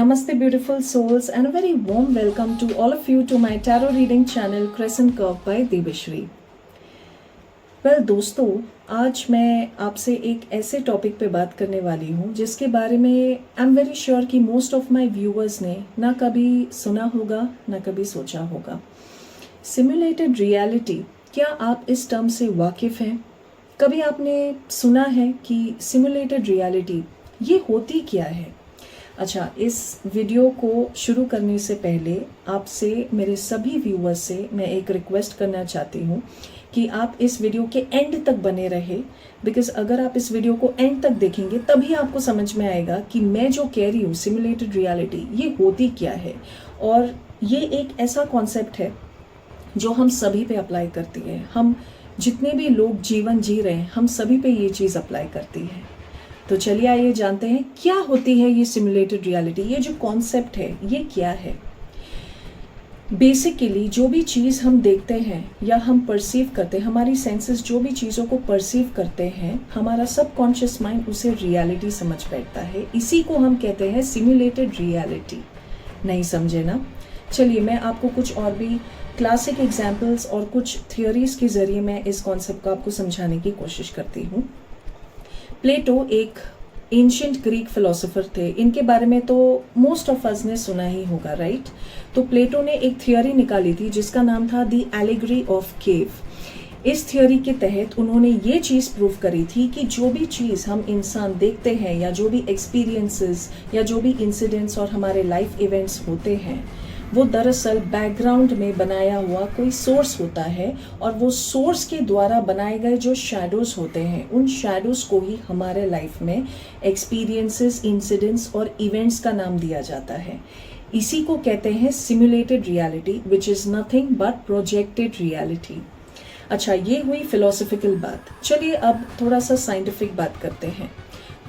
Namaste, beautiful souls, and a very warm welcome to all of you to my tarot reading channel Crescent Curve by Debashree. Well दोस्तों, आज मैं आपसे एक ऐसे topic पे बात करने वाली हूँ जिसके बारे में आई एम वेरी श्योर कि मोस्ट ऑफ माई व्यूअर्स ने ना कभी सुना होगा ना कभी सोचा होगा। सिमुलेटेड रियलिटी, क्या आप इस टर्म से वाकिफ़ हैं? कभी आपने सुना है कि सिमुलेटेड रियलिटी ये होती क्या है? अच्छा, इस वीडियो को शुरू करने से पहले आपसे, मेरे सभी व्यूअर्स से मैं एक रिक्वेस्ट करना चाहती हूँ कि आप इस वीडियो के एंड तक बने रहे, बिकॉज अगर आप इस वीडियो को एंड तक देखेंगे तभी आपको समझ में आएगा कि मैं जो कह रही हूँ सिमुलेटेड रियलिटी ये होती क्या है। और ये एक ऐसा कॉन्सेप्ट है जो हम सभी पे अप्लाई करती है। हम जितने भी लोग जीवन जी रहे हैं हम सभी पे ये चीज़ अप्लाई करती है। तो चलिए आइए जानते हैं क्या होती है ये सिमुलेटेड रियलिटी। ये जो कॉन्सेप्ट है ये क्या है। बेसिकली जो भी चीज़ हम देखते हैं या हम परसीव करते हैं, हमारी सेंसेस जो भी चीज़ों को परसीव करते हैं, हमारा सबकॉन्शियस माइंड उसे रियलिटी समझ बैठता है। इसी को हम कहते हैं सिमुलेटेड रियलिटी। नहीं समझे ना? चलिए मैं आपको कुछ और भी क्लासिक एग्जाम्पल्स और कुछ थियोरीज के ज़रिए मैं इस कॉन्सेप्ट को आपको समझाने की कोशिश करती हूँ। प्लेटो एक एंशिएंट ग्रीक फिलोसोफर थे। इनके बारे में तो मोस्ट ऑफ अस ने सुना ही होगा, राइट? तो प्लेटो ने एक थियोरी निकाली थी जिसका नाम था द एलिगरी ऑफ केव। इस थियोरी के तहत उन्होंने ये चीज़ प्रूव करी थी कि जो भी चीज़ हम इंसान देखते हैं या जो भी एक्सपीरियंसेस या जो भी इंसिडेंट्स और हमारे लाइफ इवेंट्स होते हैं वो दरअसल बैकग्राउंड में बनाया हुआ कोई सोर्स होता है, और वो सोर्स के द्वारा बनाए गए जो शैडोज होते हैं उन शैडोज को ही हमारे लाइफ में एक्सपीरियंसेस, इंसिडेंट्स और इवेंट्स का नाम दिया जाता है। इसी को कहते हैं simulated reality, which is nothing but projected reality. अच्छा, ये हुई फिलोसफिकल बात। चलिए अब थोड़ा सा साइंटिफिक बात करते हैं।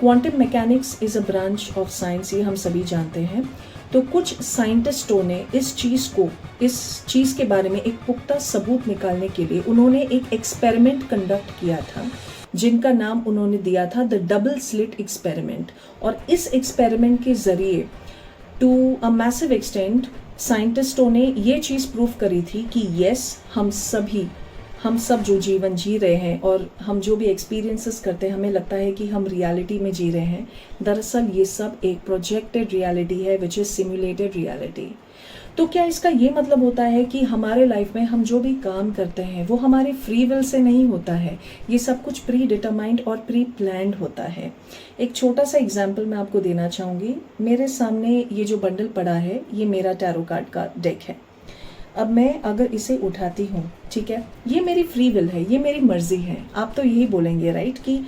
Quantum mechanics is a branch of science, ये हम सभी जानते हैं। तो कुछ साइंटिस्टों ने इस चीज़ के बारे में एक पुख्ता सबूत निकालने के लिए उन्होंने एक एक्सपेरिमेंट कंडक्ट किया था जिनका नाम उन्होंने दिया था द डबल स्लिट एक्सपेरिमेंट। और इस एक्सपेरिमेंट के ज़रिए टू अ मैसिव एक्सटेंट साइंटिस्टों ने ये चीज़ प्रूव करी थी कि यस, हम सब जो जीवन जी रहे हैं और हम जो भी एक्सपीरियंसेस करते हैं हमें लगता है कि हम रियलिटी में जी रहे हैं, दरअसल ये सब एक प्रोजेक्टेड रियलिटी है, विच इज़ सिमुलेटेड रियलिटी। तो क्या इसका ये मतलब होता है कि हमारे लाइफ में हम जो भी काम करते हैं वो हमारे फ्री विल से नहीं होता है? ये सब कुछ प्री डिटरमाइंड और प्री प्लान्ड होता है। एक छोटा सा एग्जाम्पल मैं आपको देना चाहूँगी। मेरे सामने ये जो बंडल पड़ा है ये मेरा टैरो कार्ड का डेक है। अब मैं अगर इसे उठाती हूँ, ठीक है, ये मेरी फ्री विल है, ये मेरी मर्जी है। आप तो यही बोलेंगे, राइट, कि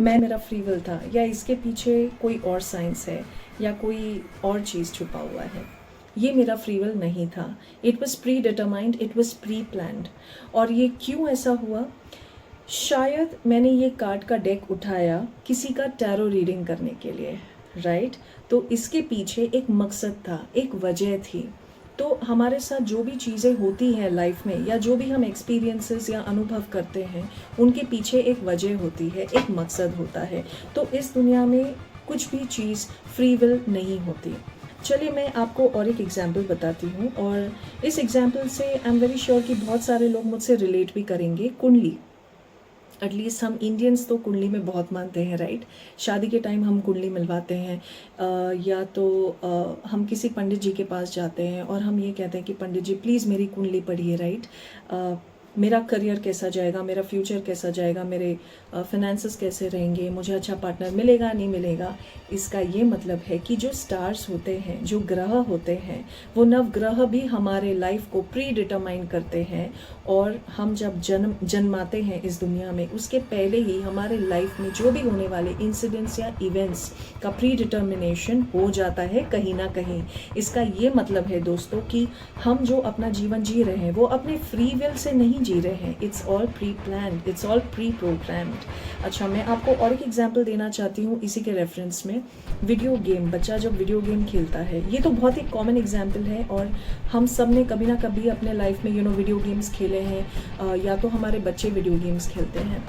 मेरा फ्री विल था या इसके पीछे कोई और साइंस है या कोई और चीज़ छुपा हुआ है। ये मेरा फ्री विल नहीं था। It was pre determined, it was pre planned. और ये क्यों ऐसा हुआ? शायद मैंने ये कार्ड का डेक उठाया किसी का टैरो रीडिंग करने के लिए, राइट? तो इसके पीछे एक मकसद था, एक वजह थी। तो हमारे साथ जो भी चीज़ें होती हैं लाइफ में या जो भी हम एक्सपीरियंसेस या अनुभव करते हैं उनके पीछे एक वजह होती है, एक मकसद होता है। तो इस दुनिया में कुछ भी चीज़ फ्री विल नहीं होती। चलिए मैं आपको और एक एग्जाम्पल बताती हूँ, और इस एग्जाम्पल से आई एम वेरी श्योर कि बहुत सारे लोग मुझसे रिलेट भी करेंगे। कुंडली, एटलीस्ट हम इंडियंस तो कुंडली में बहुत मानते हैं, राइट? शादी के टाइम हम कुंडली मिलवाते हैं, या तो हम किसी पंडित जी के पास जाते हैं और हम ये कहते हैं कि पंडित जी प्लीज़ मेरी कुंडली पढ़िए, राइट? मेरा करियर कैसा जाएगा, मेरा फ्यूचर कैसा जाएगा, मेरे फिनेंसेस कैसे रहेंगे, मुझे अच्छा पार्टनर मिलेगा नहीं मिलेगा। इसका ये मतलब है कि जो स्टार्स होते हैं, जो ग्रह होते हैं, वो नवग्रह भी हमारे लाइफ को प्री डिटरमाइन करते हैं। और हम जब जन्माते हैं इस दुनिया में, उसके पहले ही हमारे लाइफ में जो भी होने वाले इंसिडेंट्स या इवेंट्स का प्री डिटर्मिनेशन हो जाता है कहीं ना कहीं। इसका ये मतलब है दोस्तों कि हम जो अपना जीवन जी रहे हैं वो अपने फ्री विल से नहीं जी रहे हैं। It's all pre planned, it's all pre programmed. अच्छा, मैं आपको और एक एग्जाम्पल देना चाहती हूँ इसी के रेफरेंस में। वीडियो गेम, बच्चा जब वीडियो गेम खेलता है, ये तो बहुत ही कॉमन एग्जाम्पल है और हम सब ने कभी ना कभी अपने लाइफ में वीडियो गेम्स खेले हैं, या तो हमारे बच्चे वीडियो गेम्स खेलते हैं।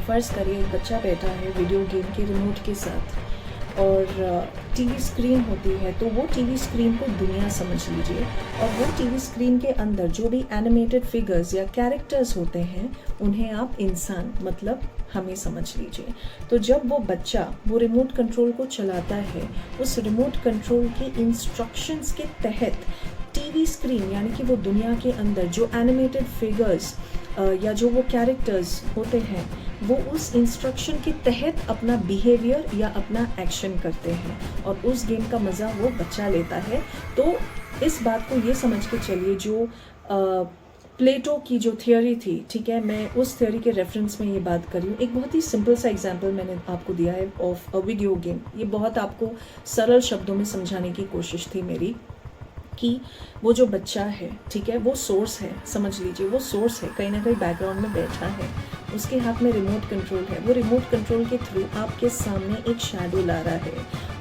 फ़र्ज़ करिए एक बच्चा बैठा है वीडियो गेम के रिमोट के साथ और टीवी स्क्रीन होती है, तो वो टीवी स्क्रीन को दुनिया समझ लीजिए, और वो टीवी स्क्रीन के अंदर जो भी एनिमेटेड फिगर्स या कैरेक्टर्स होते हैं उन्हें आप इंसान मतलब हमें समझ लीजिए। तो जब वो बच्चा वो रिमोट कंट्रोल को चलाता है, उस रिमोट कंट्रोल के इंस्ट्रक्शंस के तहत टीवी स्क्रीन यानी कि वो दुनिया के अंदर जो एनिमेटेड फिगर्स या जो वो कैरेक्टर्स होते हैं वो उस इंस्ट्रक्शन के तहत अपना बिहेवियर या अपना एक्शन करते हैं और उस गेम का मज़ा वो बच्चा लेता है। तो इस बात को ये समझ के चलिए, जो प्लेटो की जो थियोरी थी, ठीक है, मैं उस थियोरी के रेफरेंस में ये बात कर रही हूँ। एक बहुत ही सिंपल सा एग्जांपल मैंने आपको दिया है ऑफ अ वीडियो गेम। ये बहुत आपको सरल शब्दों में समझाने की कोशिश थी मेरी कि वो जो बच्चा है, ठीक है, वो सोर्स है, समझ लीजिए वो सोर्स है, कहीं ना कहीं बैकग्राउंड में बैठा है, उसके हाथ में रिमोट कंट्रोल है। वो रिमोट कंट्रोल के थ्रू आपके सामने एक शैडो ला रहा है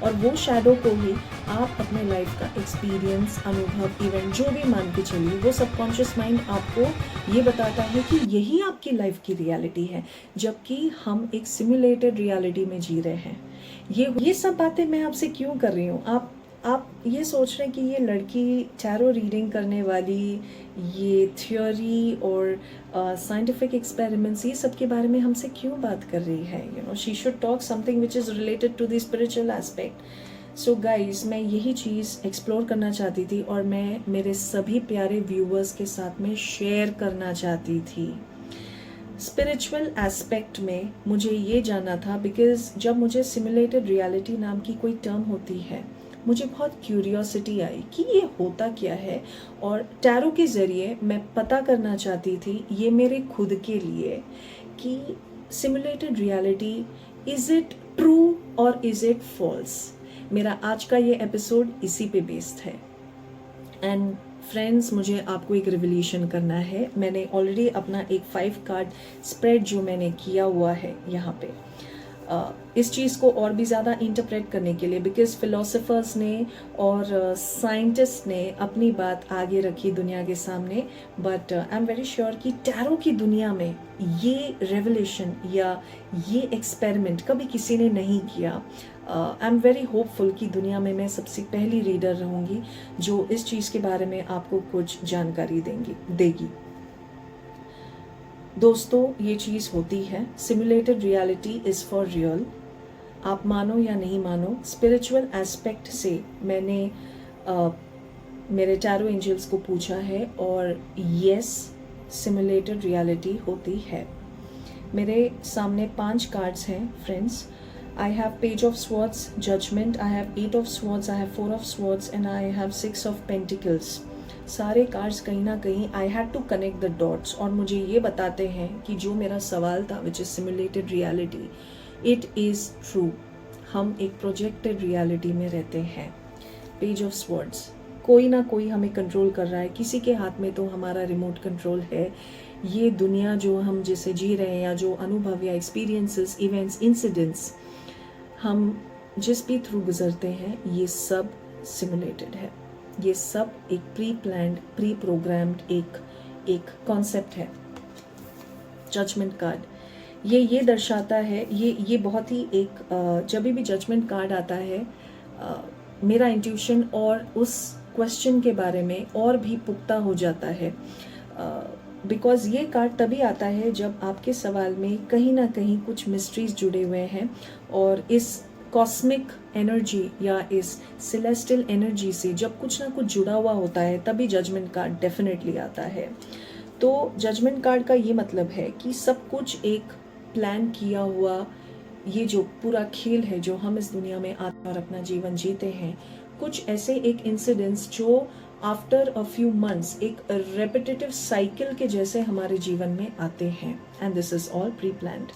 और वो शैडो को ही आप अपने लाइफ का एक्सपीरियंस, अनुभव, इवेंट जो भी मान के चलिए, वो सबकॉन्शियस माइंड आपको ये बताता है कि यही आपकी लाइफ की रियलिटी है, जबकि हम एक सिमुलेटेड रियलिटी में जी रहे हैं। ये सब बातें मैं आपसे क्यों कर रही हूँ? आप ये सोच रहे हैं कि ये लड़की टैरो रीडिंग करने वाली, ये थ्योरी और साइंटिफिक एक्सपेरिमेंट्स, ये सब के बारे में हमसे क्यों बात कर रही है? You know, she should talk something which is related to the spiritual aspect. So guys, मैं यही चीज़ एक्सप्लोर करना चाहती थी और मैं मेरे सभी प्यारे व्यूअर्स के साथ में शेयर करना चाहती थी। स्पिरिचुअल एस्पेक्ट में मुझे ये जानना था, बिकॉज जब मुझे सिमुलेटेड रियलिटी नाम की कोई टर्म होती है, मुझे बहुत क्यूरियोसिटी आई कि ये होता क्या है, और टैरो के ज़रिए मैं पता करना चाहती थी ये मेरे खुद के लिए कि simulated reality, is it true और इज़ इट फॉल्स। मेरा आज का ये एपिसोड इसी पे बेस्ड है। एंड फ्रेंड्स, मुझे आपको एक रिवलीशन करना है। मैंने ऑलरेडी अपना एक 5 कार्ड स्प्रेड जो मैंने किया हुआ है यहाँ पे, इस चीज़ को और भी ज़्यादा इंटरप्रेट करने के लिए, बिकॉज फिलोसफर्स ने और साइंटिस्ट ने अपनी बात आगे रखी दुनिया के सामने, but I am very sure कि टैरो की दुनिया में ये रेवलेशन या ये एक्सपेरिमेंट कभी किसी ने नहीं किया। आई एम वेरी होपफुल कि दुनिया में मैं सबसे पहली रीडर रहूँगी जो इस चीज़ के बारे में आपको कुछ जानकारी देगी। दोस्तों, ये चीज़ होती है, simulated reality is for real. आप मानो या नहीं मानो, स्पिरिचुअल एस्पेक्ट से मैंने मेरे टैरो एंजल्स को पूछा है और यस, सिमुलेटेड रियलिटी होती है। मेरे सामने 5 कार्ड्स हैं friends. I have Page of Swords, Judgment, I have 8 of Swords, I have 4 of Swords and I have 6 of Pentacles. सारे कार्ड्स कहीं ना कहीं I had to connect the dots और मुझे ये बताते हैं कि जो मेरा सवाल था, which is simulated reality, it is true। हम एक प्रोजेक्टेड रियलिटी में रहते हैं। पेज ऑफ स्वर्ड्स, कोई ना कोई हमें कंट्रोल कर रहा है, किसी के हाथ में तो हमारा रिमोट कंट्रोल है। ये दुनिया जो हम जिसे जी रहे हैं, या जो अनुभव या एक्सपीरियंसेस, इवेंट्स, इंसिडेंट्स हम जिस भी थ्रू गुजरते हैं, ये सब सिमुलेटेड है। ये सब एक प्री प्लान्ड, प्री प्रोग्राम्ड एक कॉन्सेप्ट है। जजमेंट कार्ड ये दर्शाता है, ये बहुत ही एक जब भी जजमेंट कार्ड आता है, मेरा इंट्यूशन और उस क्वेश्चन के बारे में और भी पुख्ता हो जाता है, बिकॉज ये कार्ड तभी आता है जब आपके सवाल में कहीं ना कहीं कुछ मिस्ट्रीज जुड़े हुए हैं, और इस कॉस्मिक एनर्जी या इस सेलेस्टियल एनर्जी से जब कुछ ना कुछ जुड़ा हुआ होता है, तभी जजमेंट कार्ड डेफिनेटली आता है। तो जजमेंट कार्ड का ये मतलब है कि सब कुछ एक प्लान किया हुआ ये जो पूरा खेल है जो हम इस दुनिया में आते हैं और अपना जीवन जीते हैं, कुछ ऐसे एक इंसिडेंट्स जो आफ्टर अ फ्यू मंथ्स एक रेपिटेटिव साइकिल के जैसे हमारे जीवन में आते हैं, and this is all pre planned.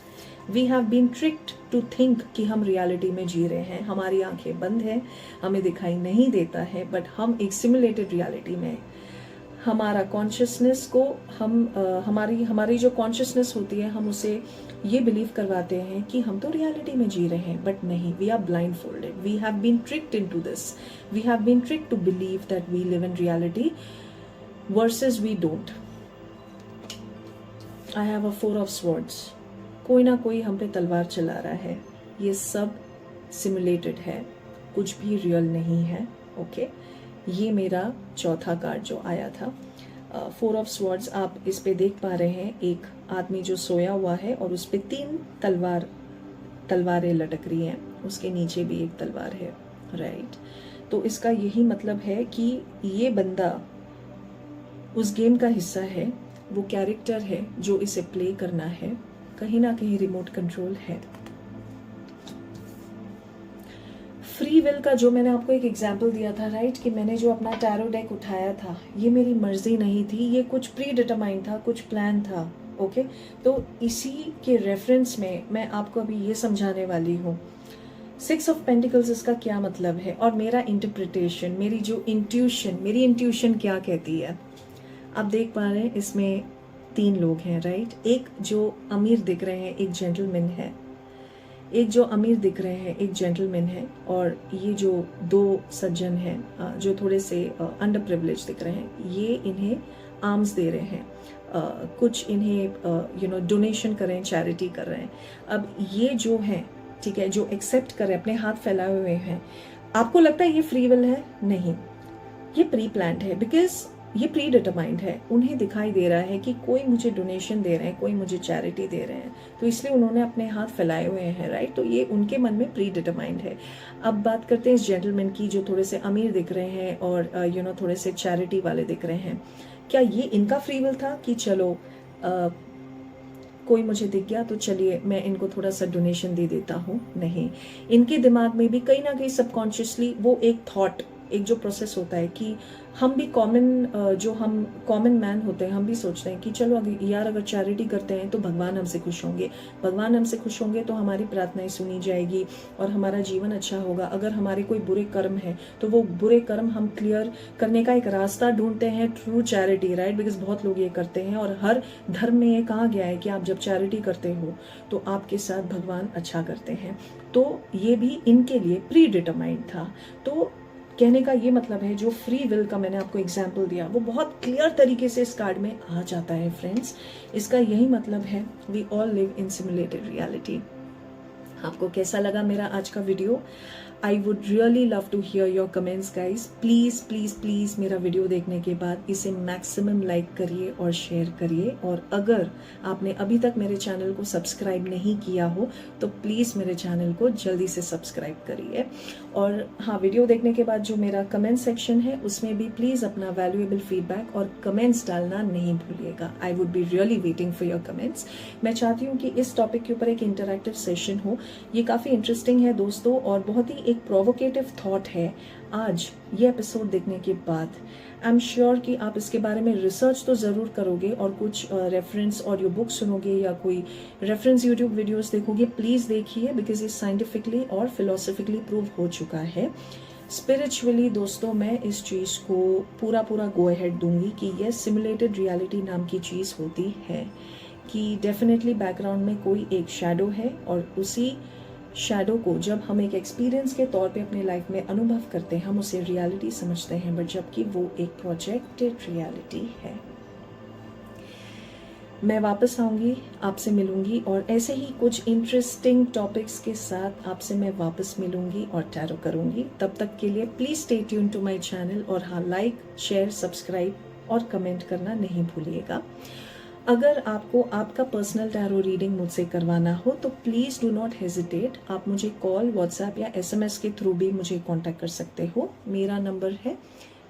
We have been tricked to think कि हम रियलिटी में जी रहे हैं, हमारी आंखें बंद हैं, हमें दिखाई नहीं देता है, बट हम एक सिमुलेटेड रियलिटी में, हमारा कॉन्शियसनेस को हमारी जो कॉन्शियसनेस होती है, हम उसे ये बिलीव करवाते हैं कि हम तो रियलिटी में जी रहे हैं, बट नहीं, we are blindfolded. We have been tricked into this, we have been tricked to believe that we live in reality versus we don't. I have a 4 of swords. कोई ना कोई हम पे तलवार चला रहा है। ये सब सिमुलेटेड है, कुछ भी रियल नहीं है। ओके, ये मेरा चौथा कार्ड जो आया था, 4 ऑफ स्वॉर्ड्स। आप इस पे देख पा रहे हैं एक आदमी जो सोया हुआ है और उस पे 3 तलवारें लटक रही हैं, उसके नीचे भी एक तलवार है, राइट। तो इसका यही मतलब है कि ये बंदा उस गेम का हिस्सा है, वो कैरेक्टर है जो इसे प्ले करना है, कहीं ना कहीं रिमोट कंट्रोल है। फ्री विल का जो मैंने आपको एक एग्जाम्पल दिया था, राइट, कि मैंने जो अपना टैरो डेक उठाया था, ये मेरी मर्जी नहीं थी, ये कुछ प्री डिटरमाइंड था, कुछ प्लान था। ओके, तो इसी के रेफरेंस में मैं आपको अभी ये समझाने वाली हूँ 6 ऑफ पेंटिकल्स इसका क्या मतलब है और मेरा इंटरप्रिटेशन, मेरी इंट्यूशन क्या कहती है। आप देख पा रहे हैं इसमें 3 लोग हैं, राइट। एक जो अमीर दिख रहे हैं, एक जेंटलमैन है, एक जेंटलमैन है, और ये जो 2 सज्जन हैं जो थोड़े से अंडर प्रिविलेज दिख रहे हैं, ये इन्हें आर्म्स दे रहे हैं, कुछ इन्हें डोनेशन कर रहे हैं, चैरिटी कर रहे हैं। अब ये जो हैं, ठीक है, जो एक्सेप्ट कर रहे हैं, अपने हाथ फैलाए हुए हैं, आपको लगता है ये फ्री विल है? नहीं, ये प्री प्लान्ड है, बिकॉज ये प्री डिटरमाइंड है। उन्हें दिखाई दे रहा है कि कोई मुझे डोनेशन दे रहे हैं, कोई मुझे चैरिटी दे रहे हैं, तो इसलिए उन्होंने अपने हाथ फैलाए हुए हैं, राइट। तो ये उनके मन में प्री डिटरमाइंड है। अब बात करते हैं इस जेंटलमैन की, जो थोड़े से अमीर दिख रहे हैं और थोड़े से चैरिटी वाले दिख रहे हैं। क्या ये इनका फ्री विल था कि चलो कोई मुझे दिख गया तो चलिए मैं इनको थोड़ा सा डोनेशन दे देता हूँ? नहीं, इनके दिमाग में भी कहीं ना कहीं सबकॉन्शियसली वो एक थॉट, एक जो प्रोसेस होता है कि हम भी कॉमन मैन होते हैं, हम भी सोचते हैं कि चलो अगर चैरिटी करते हैं तो भगवान हमसे खुश होंगे, तो हमारी प्रार्थनाएं सुनी जाएगी और हमारा जीवन अच्छा होगा। अगर हमारे कोई बुरे कर्म है तो वो बुरे कर्म हम क्लियर करने का एक रास्ता ढूंढते हैं थ्रू चैरिटी, राइट, बिकॉज बहुत लोग ये करते हैं और हर धर्म में ये कहा गया है कि आप जब चैरिटी करते हो तो आपके साथ भगवान अच्छा करते हैं। तो ये भी इनके लिए प्री डिटरमाइंड था। तो कहने का ये मतलब है, जो फ्री विल का मैंने आपको एग्जाम्पल दिया वो बहुत क्लियर तरीके से इस कार्ड में आ जाता है फ्रेंड्स। इसका यही मतलब है, we all live in simulated reality. आपको कैसा लगा मेरा आज का video? I would really love to hear your comments guys. Please please please मेरा वीडियो देखने के बाद इसे मैक्सिमम लाइक करिए और शेयर करिए, और अगर आपने अभी तक मेरे चैनल को सब्सक्राइब नहीं किया हो तो प्लीज मेरे चैनल को जल्दी से सब्सक्राइब करिए। और हाँ, वीडियो देखने के बाद जो मेरा कमेंट सेक्शन है उसमें भी प्लीज अपना वैल्यूएबल फीडबैक और कमेंट्स डालना नहीं भूलिएगा। I would be really waiting for your comments. मैं चाहती हूँ कि इस टॉपिक के ऊपर एक इंटरैक्टिव सेशन हो। ये काफी इंटरेस्टिंग है दोस्तों, और बहुत ही एक प्रोवोकेटिव थॉट है आज ये एपिसोड देखने के बाद। आई एम श्योर कि आप इसके बारे में रिसर्च तो ज़रूर करोगे और कुछ रेफरेंस ऑडियो बुक सुनोगे या कोई रेफरेंस यूट्यूब वीडियोस देखोगे। प्लीज़ देखिए, बिकॉज ये साइंटिफिकली और फिलोसफिकली प्रूव हो चुका है। स्पिरिचुअली दोस्तों, मैं इस चीज़ को पूरा गो अहेड दूंगी कि यह सिमुलेटेड रियलिटी नाम की चीज़ होती है, कि डेफिनेटली बैकग्राउंड में कोई एक शैडो है और उसी शैडो को जब हम एक एक्सपीरियंस के तौर पे अपनी लाइफ में अनुभव करते हैं हम उसे रियलिटी समझते हैं, बट जबकि वो एक प्रोजेक्टेड रियलिटी है। मैं वापस आऊंगी, आपसे मिलूंगी और ऐसे ही कुछ इंटरेस्टिंग टॉपिक्स के साथ आपसे मैं वापस मिलूंगी और टैरो करूंगी। तब तक के लिए please stay tune to my channel, और हाँ, लाइक, शेयर, सब्सक्राइब और कमेंट करना नहीं भूलिएगा। अगर आपको आपका पर्सनल टैरो रीडिंग मुझसे करवाना हो तो प्लीज़ डू नॉट हेजिटेट। आप मुझे कॉल, व्हाट्सएप या SMS के थ्रू भी मुझे कांटेक्ट कर सकते हो। मेरा नंबर है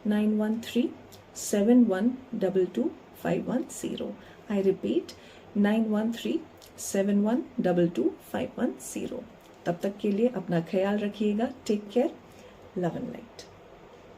9137122510। I repeat 9137122510। तब तक के लिए अपना ख्याल रखिएगा। Take care, love and light.